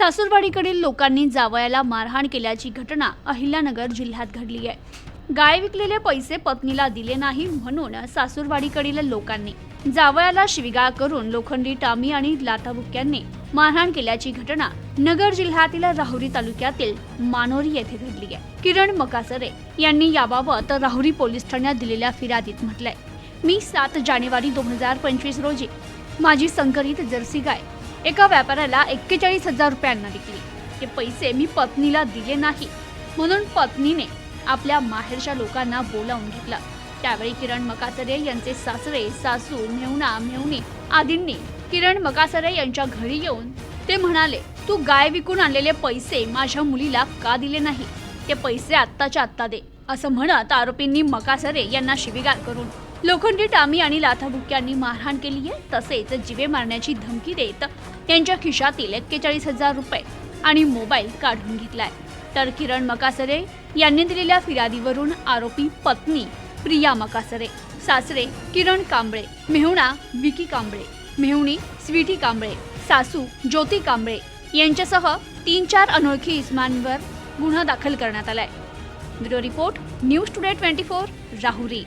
सासूरवाडीकडील लोकांनी जावयाला मारहाण केल्याची घटना अहिल्यानगर जिल्ह्यात घडली आहे। गाय विकलेले पैसे पत्नीला दिले नाही म्हणून सासूरवाडीकडील लोकांनी जावयाला शिवीगाळ करून लोखंडी टामी आणि लाथाबुक्क्यांनी मारहाण केल्याची घटना नगर जिल्ह्यातील राहुरी तालुक्यातील मानोरी येथे घडली आहे। किरण मकासरे यांनी याबाबत राहुरी पोलीस ठाण्यात दिलेल्या फिर्यादीत म्हटलंय, मी 7 जानेवारी 2025 रोजी माझी संकरित जर्सी गाय एका व्यापाऱ्याला 41,000 रुपयांना विकली। हे पैसे मी पत्नीला दिले नाही म्हणून पत्नीने आपल्या माहेरच्या लोकांना बोलावून घेतलं। त्यावेळी किरण मकासरे यांचे सासरे, सासू, मेहुणा, मेहुणी आदींनी किरण मकासरे यांच्या घरी येऊन ते म्हणाले, तू गाय विकून आणलेले पैसे माझ्या मुलीला का दिले नाही, ते पैसे आत्ताच्या आत्ता दे, असं म्हणत आरोपींनी मकासरे यांना शिवीगाळ करून लोखंडी टामी आणि लाथाबुक्क्यांनी मारहाण केली आहे। तसेच जीवे मारण्याची धमकी देत त्यांच्या खिशातील 41,000 रुपये आणि मोबाईल काढून घेतलाय। तर किरण मकासरे यांनी दिलेल्या फिर्यादीवरून आरोपी पत्नी प्रिया मकासरे, सासरे किरण कांबळे, मेहुणा विकी कांबळे, मेहुणी स्वीटी कांबळे, सासू ज्योती कांबळे यांच्यासह 3-4 अनोळखी इसमांवर गुन्हा दाखल करण्यात आलाय। Bureau report, news today 24, Rahuri.